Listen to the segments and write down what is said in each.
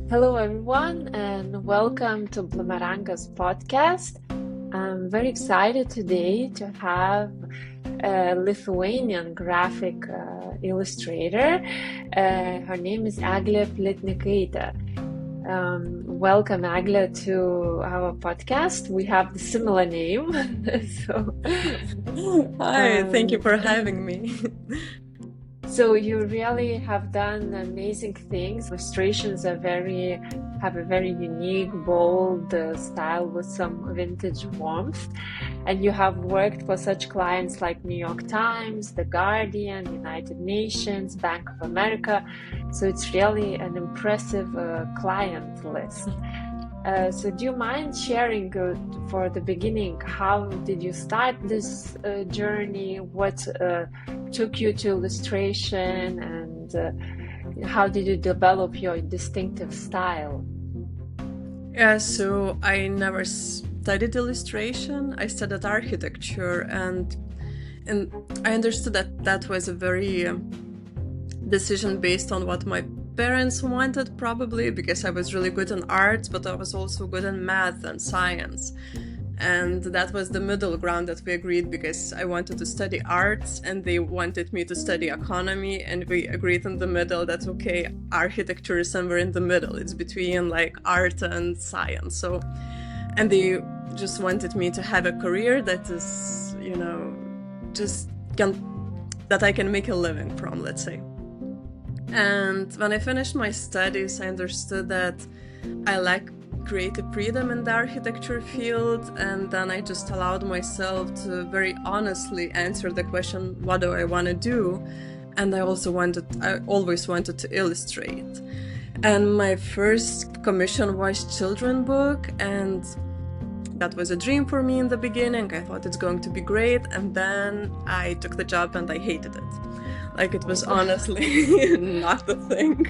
Hello, everyone, and welcome to Bloomerangas podcast. I'm very excited today to have a Lithuanian graphic illustrator. Her name is Eglė Plytnikaitė. Welcome, Eglė, to our podcast. We have the similar name. Hi, thank you for having me. So you really have done amazing things. Illustrations have a very unique, bold style with some vintage warmth. And you have worked for such clients like New York Times, The Guardian, United Nations, Bank of America. So it's really an impressive client list. So do you mind sharing for the beginning, how did you start this journey? What took you to illustration, and how did you develop your distinctive style? Yeah, so I never studied illustration. I studied architecture, and I understood that was a very decision based on what my parents wanted, probably because I was really good in arts, but I was also good in math and science. And that was the middle ground that we agreed, because I wanted to study arts and they wanted me to study economy, and we agreed in the middle that okay, architecture is somewhere in the middle. It's between like art and science. So, and they just wanted me to have a career that is, that I can make a living from, let's say. And when I finished my studies, I understood that I lack creative freedom in the architecture field, and then I just allowed myself to very honestly answer the question, what do I want to do? And I always wanted to illustrate. And my first commission was children's book, and that was a dream for me in the beginning. I thought it's going to be great, and then I took the job and I hated it. Like, it was honestly not the thing.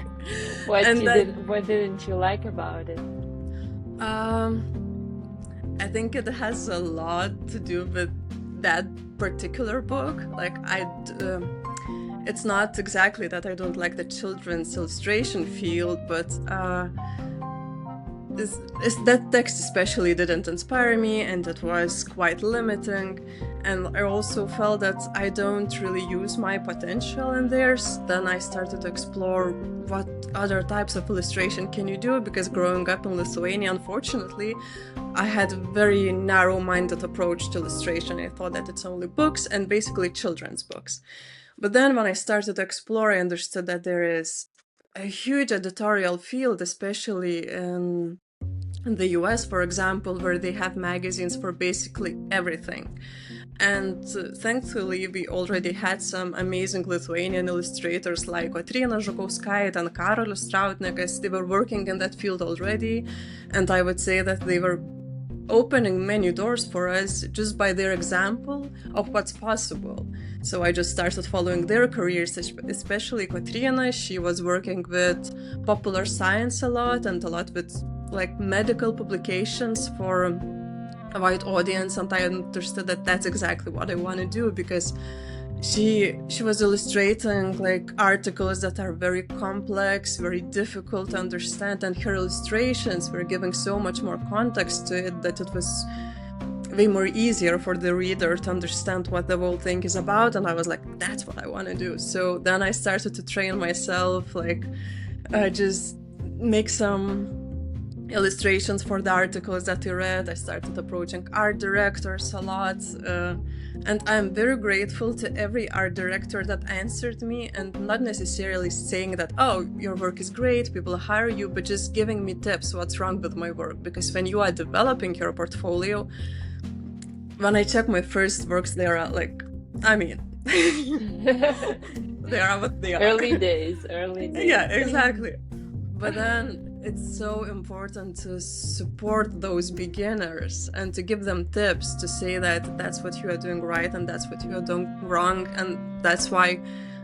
What didn't you like about it? I think it has a lot to do with that particular book. Like, it's not exactly that I don't like the children's illustration field, but that text especially didn't inspire me, and it was quite limiting. And I also felt that I don't really use my potential in there. Then I started to explore what other types of illustration can you do, because growing up in Lithuania, unfortunately, I had a very narrow-minded approach to illustration. I thought that it's only books, and basically children's books. But then when I started to explore, I understood that there is a huge editorial field, especially in the US, for example, where they have magazines for basically everything. And thankfully, we already had some amazing Lithuanian illustrators like Kotryna Žukauskaitė and Karolis Strautniekas. They were working in that field already, and I would say that they were opening many doors for us just by their example of what's possible. So I just started following their careers, especially Kotryna. She was working with popular science a lot, and a lot with like medical publications for a wide audience, and I understood that that's exactly what I want to do, because she was illustrating like articles that are very complex, very difficult to understand, and her illustrations were giving so much more context to it that it was way more easier for the reader to understand what the whole thing is about. And I was like, that's what I want to do. So then I started to train myself, like just make some illustrations for the articles that I read. I started approaching art directors a lot, and I'm very grateful to every art director that answered me, and not necessarily saying that, oh, your work is great, people hire you, but just giving me tips what's wrong with my work. Because when you are developing your portfolio, when I check my first works, they are like, I mean, they are what they are. Early days. Yeah, exactly. But then it's so important to support those beginners and to give them tips, to say that that's what you are doing right and that's what you are doing wrong. And that's why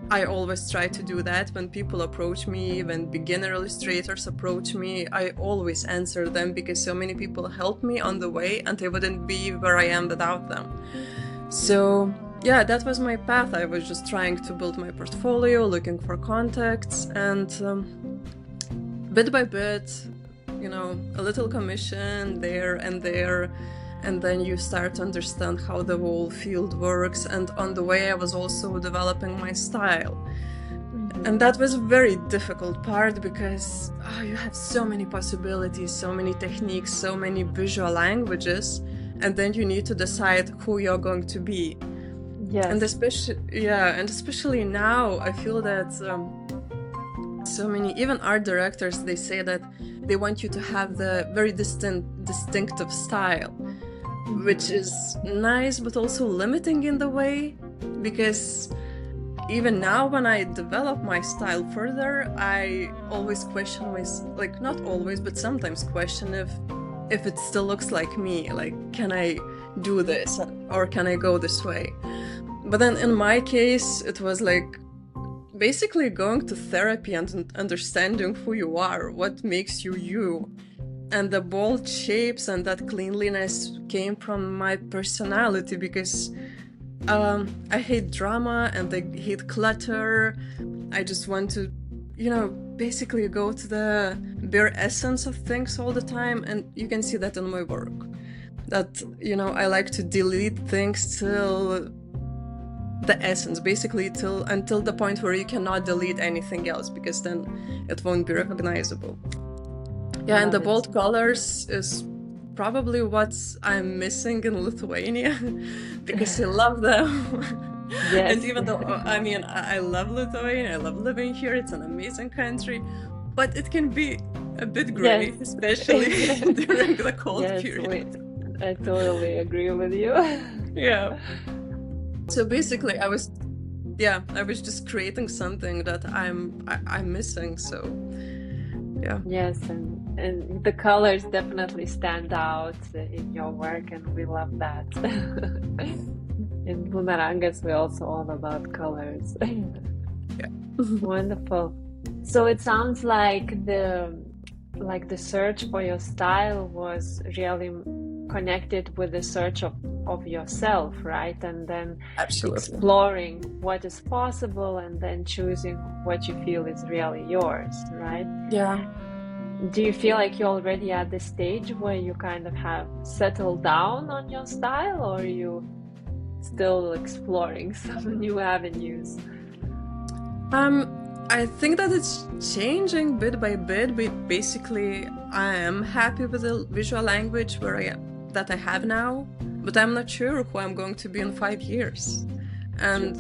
I always try to do that when people approach me, when beginner illustrators approach me. I always answer them, because so many people helped me on the way, and I wouldn't be where I am without them. So yeah, that was my path. I was just trying to build my portfolio, looking for contacts, and bit by bit, a little commission there, and then you start to understand how the whole field works. And on the way, I was also developing my style. And that was a very difficult part because you have so many possibilities, so many techniques, so many visual languages, and then you need to decide who you're going to be. Yes. And especially now, I feel that so many, even art directors, they say that they want you to have the very distinctive style, which is nice, but also limiting in the way, because even now when I develop my style further, I always question myself, not always, but sometimes question if it still looks like me, can I do this or can I go this way? But then in my case, it was basically going to therapy and understanding who you are, what makes you you. And the bold shapes and that cleanliness came from my personality, because I hate drama and I hate clutter. I just want to, basically go to the bare essence of things all the time. And you can see that in my work. That, I like to delete things till the essence, basically until the point where you cannot delete anything else, because then it won't be recognizable. Yeah, and the bold colors is probably what I'm missing in Lithuania, because I love them. Yes. And even though, I love Lithuania, I love living here, it's an amazing country, but it can be a bit gray, yes. Especially during the cold period. I totally agree with you. Yeah. So basically, I was just creating something that I'm missing. So, yeah. Yes, and the colors definitely stand out in your work, and we love that. In Bloomerangas, we're also all about colors. Yeah. Wonderful. So it sounds like the search for your style was really connected with the search of yourself, right? And then absolutely exploring what is possible and then choosing what you feel is really yours, right? Yeah. Do you feel like you're already at the stage where you kind of have settled down on your style, or are you still exploring some new avenues? I think that it's changing bit by bit, but basically I am happy with the visual language that I have now, but I'm not sure who I'm going to be in 5 years. And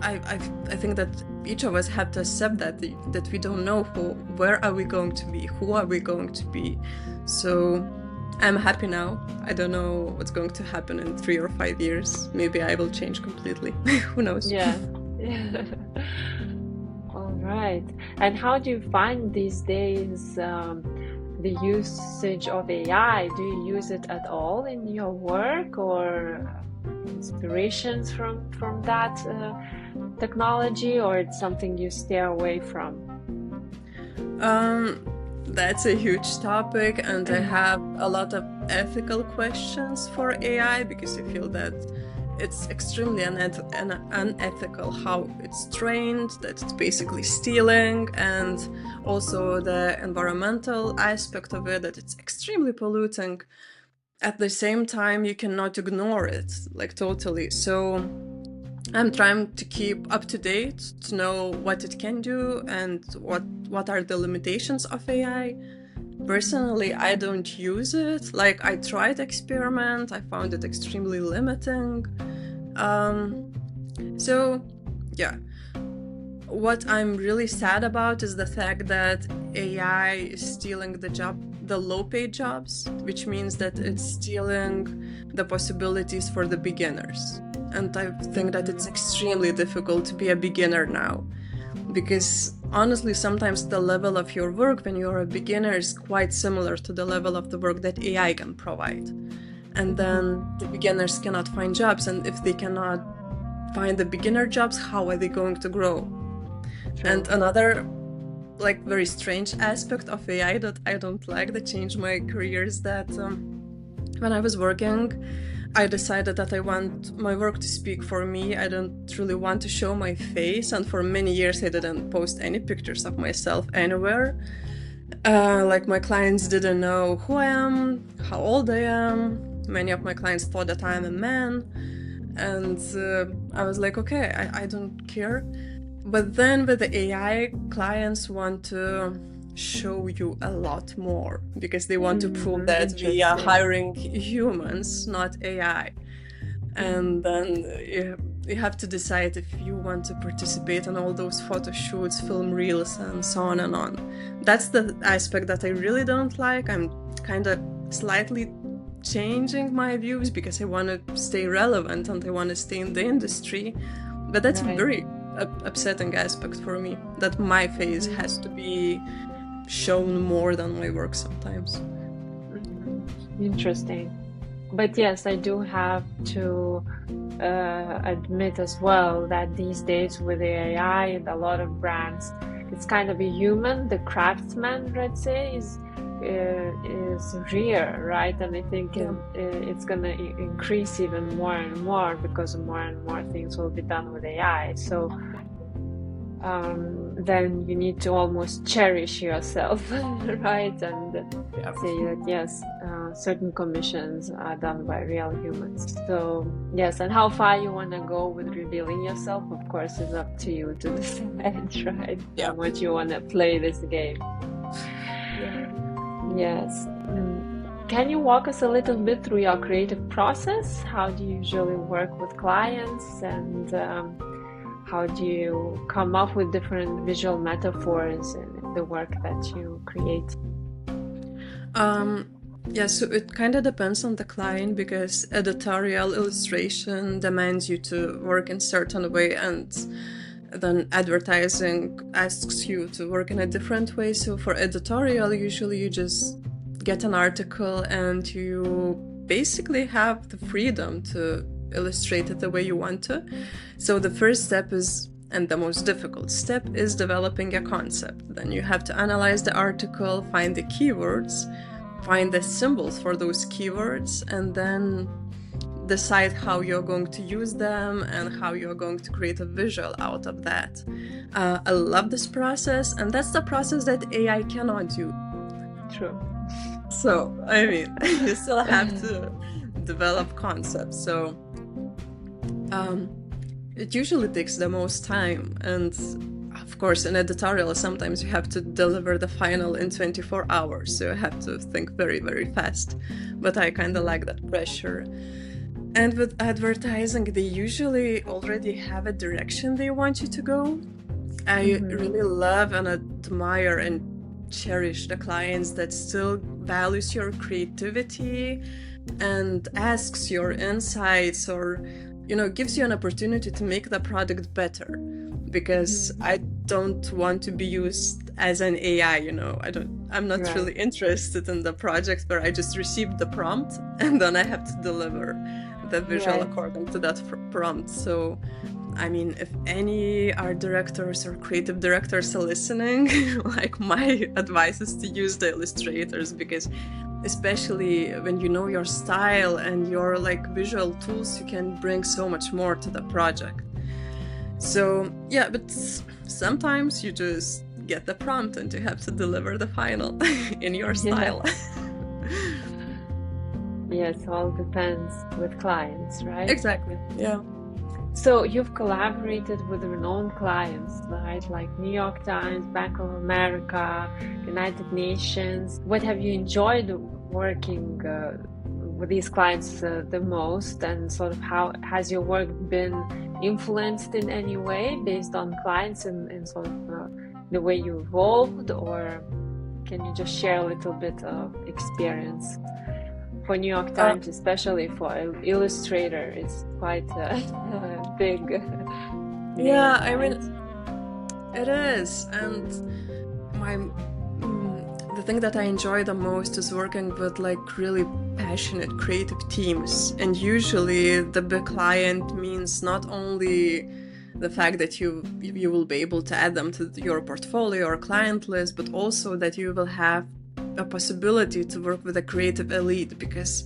I think that each of us have to accept that we don't know where are we going to be, who are we going to be. So I'm happy now. I don't know what's going to happen in 3 or 5 years. Maybe I will change completely. Who knows? Yeah. All right. And how do you find these days the usage of AI? Do you use it at all in your work, or inspirations from that technology, or it's something you stay away from? That's a huge topic, and I have a lot of ethical questions for AI, because I feel that it's extremely unethical how it's trained, that it's basically stealing, and also the environmental aspect of it, that it's extremely polluting. At the same time, you cannot ignore it, totally. So I'm trying to keep up to date, to know what it can do and what are the limitations of AI. Personally, I don't use it. I tried to experiment, I found it extremely limiting. So, yeah. What I'm really sad about is the fact that AI is stealing the low-paid jobs, which means that it's stealing the possibilities for the beginners. And I think that it's extremely difficult to be a beginner now, because honestly, sometimes the level of your work when you're a beginner is quite similar to the level of the work that AI can provide. And then the beginners cannot find jobs, and if they cannot find the beginner jobs, how are they going to grow? Sure. And another very strange aspect of AI that I don't like, that changed my career, is that when I was working, I decided that I want my work to speak for me. I don't really want to show my face, and for many years I didn't post any pictures of myself anywhere. Like my clients didn't know who I am, how old I am. Many of my clients thought that I'm a man. And I was like, okay, I don't care. But then with the AI, clients want to show you a lot more because they want to prove that we are hiring humans, not AI. And then you have to decide if you want to participate in all those photo shoots, film reels, and so on and on. That's the aspect that I really don't like. I'm kind of slightly changing my views because I want to stay relevant and I want to stay in the industry. But that's a very upsetting aspect for me, that my face has to be shown more than my work sometimes. Interesting. But yes, I do have to admit as well that these days with the AI and a lot of brands, it's kind of a human, the craftsman, let's say, is rare, right? And I think it's going to increase even more and more because more and more things will be done with AI. So then you need to almost cherish yourself, right? And say that yes, certain commissions are done by real humans. So yes, and how far you want to go with revealing yourself, of course, is up to you to decide, right? How much you want to play this game. Yes. Can you walk us a little bit through your creative process? How do you usually work with clients, and how do you come up with different visual metaphors in the work that you create? So it kind of depends on the client, because editorial illustration demands you to work in certain way, and then advertising asks you to work in a different way. So for editorial, usually you just get an article and you basically have the freedom to illustrate it the way you want to. So the first step is, and the most difficult step, is developing a concept. Then you have to analyze the article, find the keywords, find the symbols for those keywords, and then decide how you're going to use them and how you're going to create a visual out of that. I love this process, and that's the process that AI cannot do. True. So, I mean, you still have to develop concepts. So, it usually takes the most time, and of course in editorial sometimes you have to deliver the final in 24 hours, so you have to think very, very fast. But I kind of like that pressure. And with advertising, they usually already have a direction they want you to go. I really love and admire and cherish the clients that still values your creativity and asks your insights, or gives you an opportunity to make the product better. Because I don't want to be used as an AI, I'm not really interested in the project where I just received the prompt and then I have to deliver the visual according to that prompt. So, I mean, if any art directors or creative directors are listening, like, my advice is to use the illustrators, because especially when you know your style and your visual tools, you can bring so much more to the project. So but sometimes you just get the prompt and you have to deliver the final in your style. Yes, all depends with clients, right? Exactly. Yeah. So you've collaborated with renowned clients, right? Like New York Times, Bank of America, United Nations. What have you enjoyed working with these clients the most, and sort of how has your work been influenced in any way based on clients and sort of the way you evolved? Or can you just share a little bit of experience? For New York Times, especially for Illustrator, it's quite a big name, I mean, it is. And the thing that I enjoy the most is working with really passionate creative teams. And usually the big client means not only the fact that you will be able to add them to your portfolio or client list, but also that you will have a possibility to work with a creative elite. Because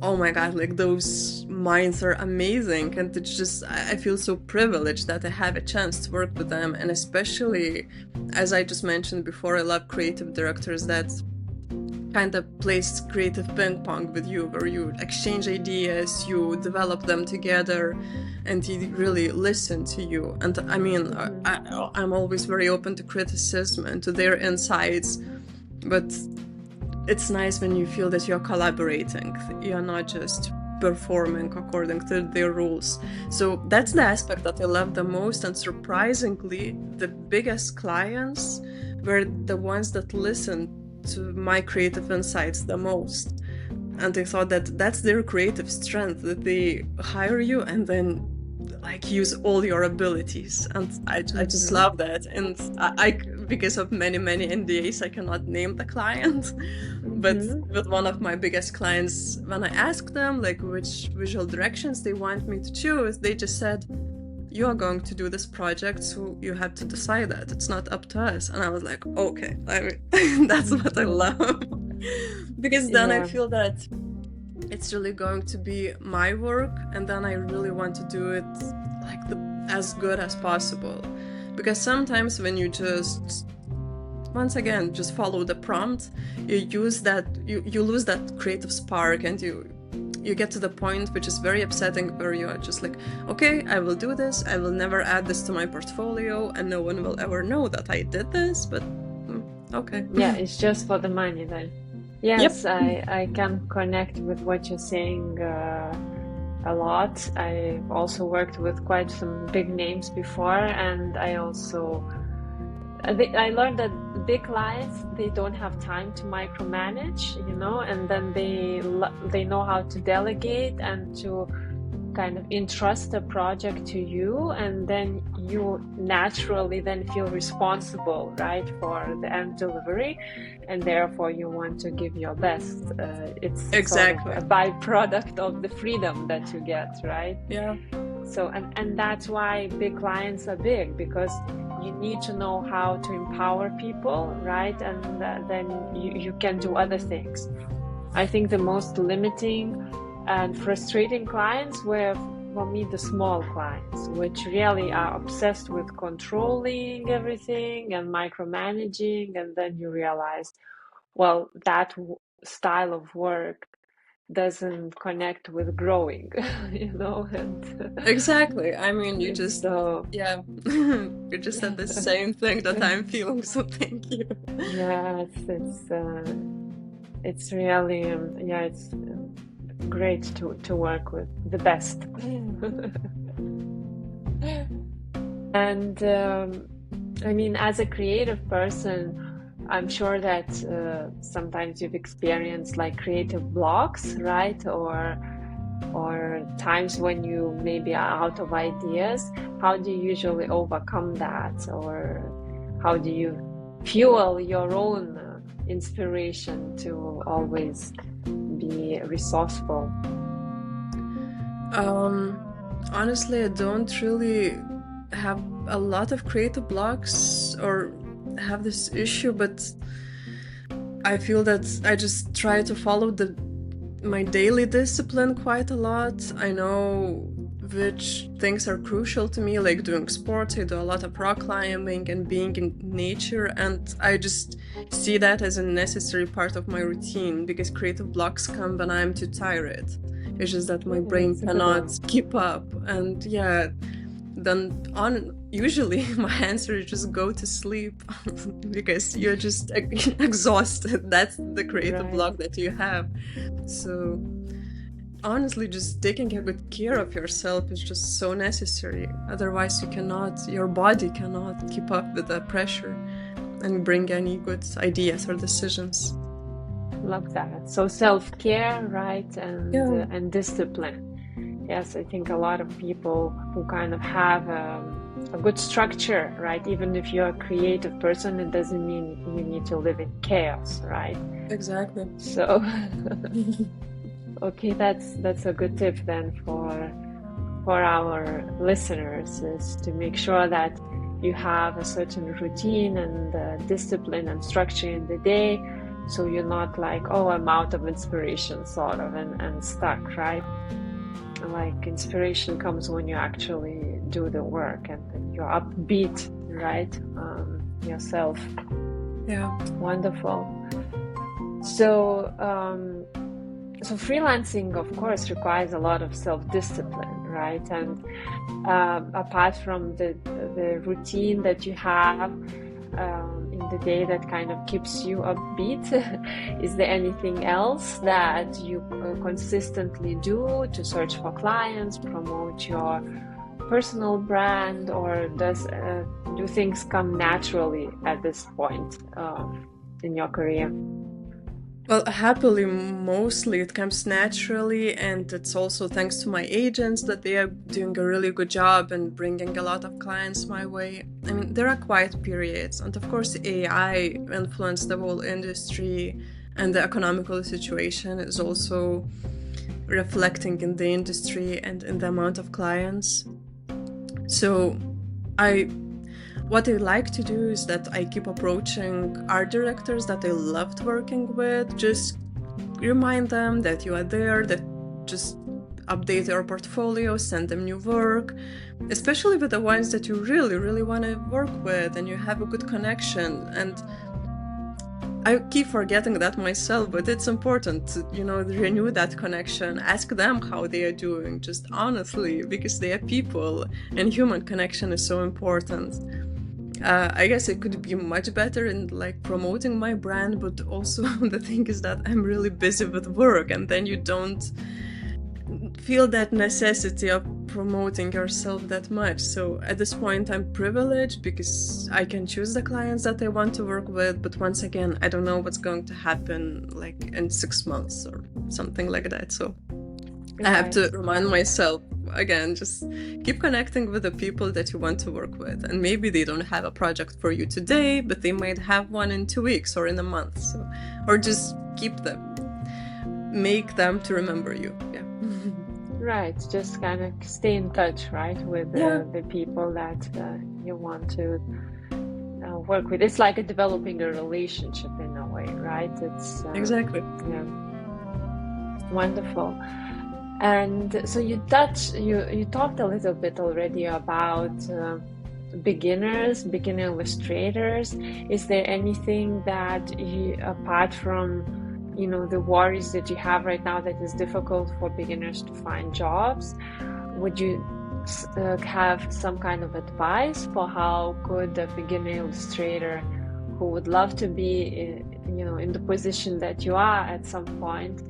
oh my God, like those minds are amazing. And it's just, I feel so privileged that I have a chance to work with them. And especially, as I just mentioned before, I love creative directors that kind of plays creative ping pong with you, where you exchange ideas, you develop them together, and he really listen to you. And I mean, I'm always very open to criticism and to their insights, but it's nice when you feel that you're collaborating, you're not just performing according to their rules. So that's the aspect that I love the most, and surprisingly, the biggest clients were the ones that listened to my creative insights the most. And I thought that that's their creative strength, that they hire you and then like use all your abilities. And I just love that. And I because of many NDAs, I cannot name the client, but with one of my biggest clients, when I asked them like which visual directions they want me to choose, they just said, you are going to do this project, so you have to decide that. It's not up to us. And I was like, okay, I mean, that's what I love. Because then I feel that it's really going to be my work, and then I really want to do it like as good as possible. Because sometimes when you just, once again, just follow the prompt, you use that, you lose that creative spark, and you get to the point which is very upsetting, where you are just like, okay, I will do this, I will never add this to my portfolio, and no one will ever know that I did this, but okay. Yeah, it's just for the money then. Yes, yep. I can connect with what you're saying a lot. I've also worked with quite some big names before, and I learned that big clients, they don't have time to micromanage, and then they know how to delegate and to kind of entrust a project to you, and then you naturally then feel responsible, right, for the end delivery, and therefore you want to give your best. It's exactly sort of a byproduct of the freedom that you get, right? Yeah. So and that's why big clients are big, because you need to know how to empower people, right? And then you can do other things. I think the most limiting and frustrating clients were, for me, the small clients, which really are obsessed with controlling everything and micromanaging, and then you realize, well, that style of work doesn't connect with growing, and exactly. I mean, you just you just said the same thing that I'm feeling, so thank you. Yes, it's really it's great to work with the best. And I mean, as a creative person, I'm sure that sometimes you've experienced like creative blocks, right? Or times when you maybe are out of ideas. How do you usually overcome that? Or how do you fuel your own inspiration to always be resourceful? Honestly, I don't really have a lot of creative blocks or have this issue, but I feel that I just try to follow my daily discipline quite a lot. I know which things are crucial to me, like doing sports. I do a lot of rock climbing and being in nature, and I just see that as a necessary part of my routine, because creative blocks come when I'm too tired. It's just that my brain cannot keep up, and then usually my answer is just go to sleep because you're just exhausted. That's the creative block that you have. So honestly, just taking a good care of yourself is just so necessary. Otherwise your body cannot keep up with the pressure and bring any good ideas or decisions. Love that. So self-care, right? And discipline. Yes, I think a lot of people who kind of have a good structure, right? Even if you're a creative person, it doesn't mean you need to live in chaos, right? Exactly. So, okay, that's a good tip then for our listeners, is to make sure that you have a certain routine and discipline and structure in the day, So you're not like, oh, I'm out of inspiration, sort of, and stuck, right? Like inspiration comes when you actually do the work and you're upbeat, right? Yourself. Yeah. Wonderful. So, so freelancing, of course, requires a lot of self-discipline, right? And apart from the routine that you have in the day that kind of keeps you upbeat, is there anything else that you consistently do to search for clients, promote your personal brand, or do things come naturally at this point in your career? Well, happily, mostly it comes naturally, and it's also thanks to my agents that they are doing a really good job and bringing a lot of clients my way. I mean, there are quiet periods, and of course AI influenced the whole industry, and the economical situation is also reflecting in the industry and in the amount of clients. So what I like to do is that I keep approaching art directors that I loved working with, just remind them that you are there, that just update your portfolio, send them new work, especially with the ones that you really, really want to work with and you have a good connection. And I keep forgetting that myself, but it's important to, renew that connection, ask them how they are doing, just honestly, because they are people and human connection is so important. I guess it could be much better in like promoting my brand, but also the thing is that I'm really busy with work, and then you don't feel that necessity of promoting yourself that much. So at this point I'm privileged because I can choose the clients that I want to work with, but once again, I don't know what's going to happen like in 6 months or something like that. So I have to remind myself again, just keep connecting with the people that you want to work with, and maybe they don't have a project for you today, but they might have one in 2 weeks or in a month. So, or just keep them, make them to remember you. Yeah. Right, just kind of stay in touch, right, with the people that you want to work with. It's like developing a relationship in a way, right? It's exactly. Yeah, wonderful. And so you talked a little bit already about beginner illustrators. Is there anything that apart from the worries that you have right now that is difficult for beginners to find jobs, would you have some kind of advice for how could a beginner illustrator who would love to be in the position that you are at some point,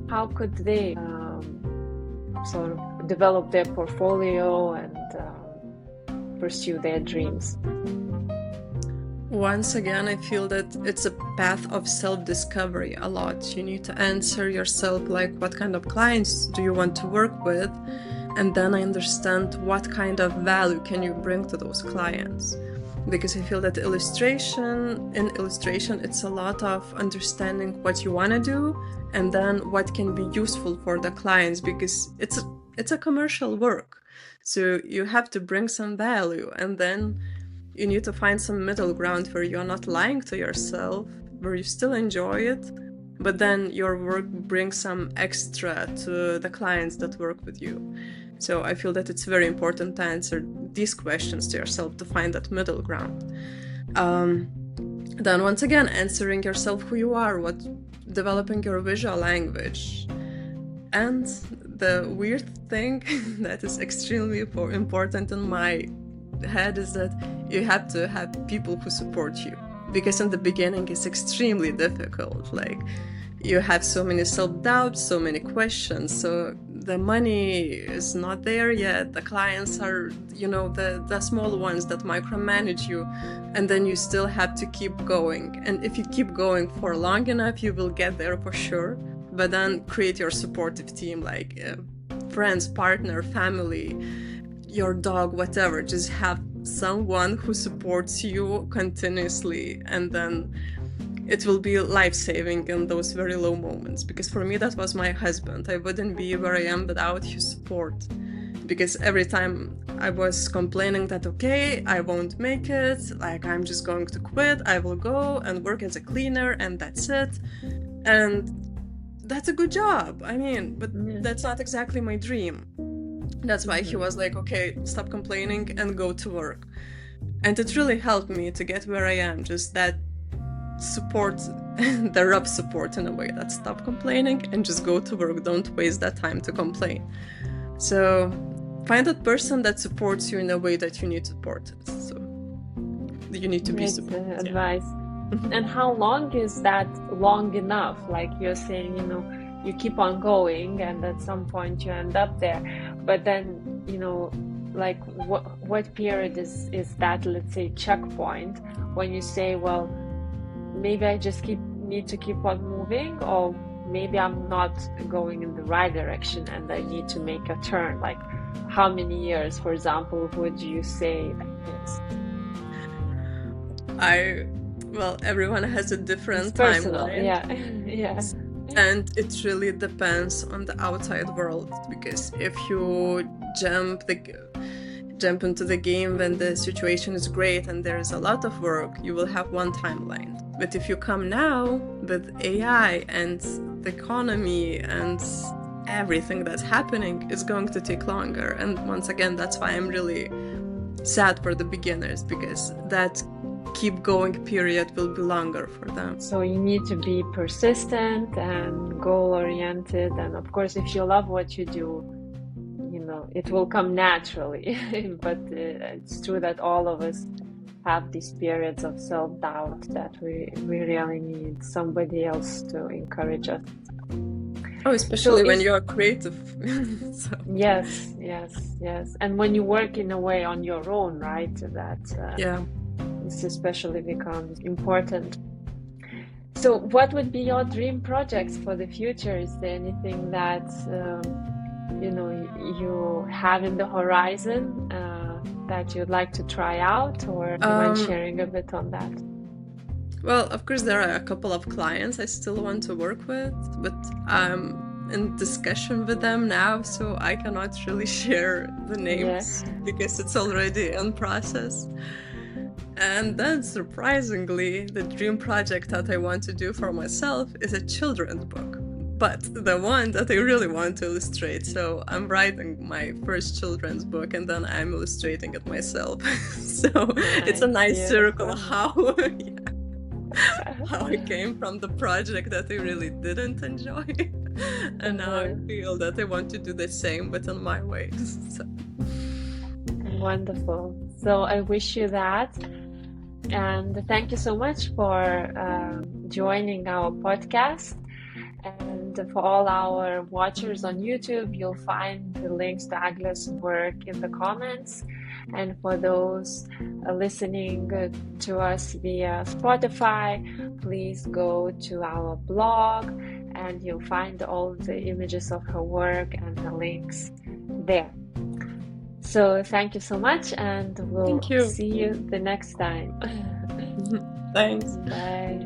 how could they sort of develop their portfolio and pursue their dreams? Once again, I feel that it's a path of self-discovery a lot. You need to answer yourself like, what kind of clients do you want to work with? And then I understand what kind of value can you bring to those clients. Because I feel that in illustration, it's a lot of understanding what you want to do and then what can be useful for the clients, because it's a commercial work. So you have to bring some value, and then you need to find some middle ground where you're not lying to yourself, where you still enjoy it, but then your work brings some extra to the clients that work with you. So I feel that it's very important to answer these questions to yourself to find that middle ground. Then once again, answering yourself who you are, developing your visual language. And the weird thing that is extremely important in my head is that you have to have people who support you, because in the beginning it's extremely difficult. Like, you have so many self-doubts, so many questions, so the money is not there yet, the clients are the small ones that micromanage you, and then you still have to keep going. And if you keep going for long enough, you will get there for sure. But then create your supportive team, like friends, partner, family, your dog, whatever. Just have someone who supports you continuously, and then it will be life-saving in those very low moments. Because for me, that was my husband. I wouldn't be where I am without his support. because every time I was complaining that, okay, I won't make it, like I'm just going to quit, I will go and work as a cleaner and that's it. And that's a good job, I mean, but that's not exactly my dream. That's why he was like, okay, stop complaining and go to work. And it really helped me to get where I am, just that support, the rough support in a way, that stop complaining and just go to work, don't waste that time to complain. So find that person that supports you in a way that you need support. So you need to be supported. Advice. And how long is that long enough? Like you're saying, you know, you keep on going and at some point you end up there. But then, you know, like what period is that, let's say, checkpoint when you say, well, maybe I just need to keep on moving, or maybe I'm not going in the right direction and I need to make a turn? Like how many years, for example, would you say that is? Well, everyone has a different timeline. Yeah. And it really depends on the outside world, because if you jump into the game when the situation is great and there is a lot of work, you will have one timeline. But if you come now with AI and the economy and everything that's happening, it's going to take longer. And once again, that's why I'm really sad for the beginners, because that keep going period will be longer for them. So you need to be persistent and goal oriented, and of course if you love what you do, you know, it will come naturally. But it's true that all of us have these periods of self-doubt that we really need somebody else to encourage us. Oh, especially when you're creative. So. Yes. And when you work in a way on your own, right? That this especially becomes important. So what would be your dream projects for the future? Is there anything that you have in the horizon that you'd like to try out, or do you mind sharing a bit on that? Well, of course there are a couple of clients I still want to work with, but I'm in discussion with them now, so I cannot really share the names because it's already in process. And then, surprisingly, the dream project that I want to do for myself is a children's book, but the one that I really want to illustrate. So I'm writing my first children's book and then I'm illustrating it myself. So it's a nice circle how I came from the project that I really didn't enjoy. And now I feel that I want to do the same, but in my way. So. Wonderful. So I wish you that. And thank you so much for joining our podcast. And for all our watchers on YouTube, you'll find the links to Egle's work in the comments. And for those listening to us via Spotify, please go to our blog and you'll find all the images of her work and the links there. So thank you so much, and we'll see you the next time. Thanks. Bye.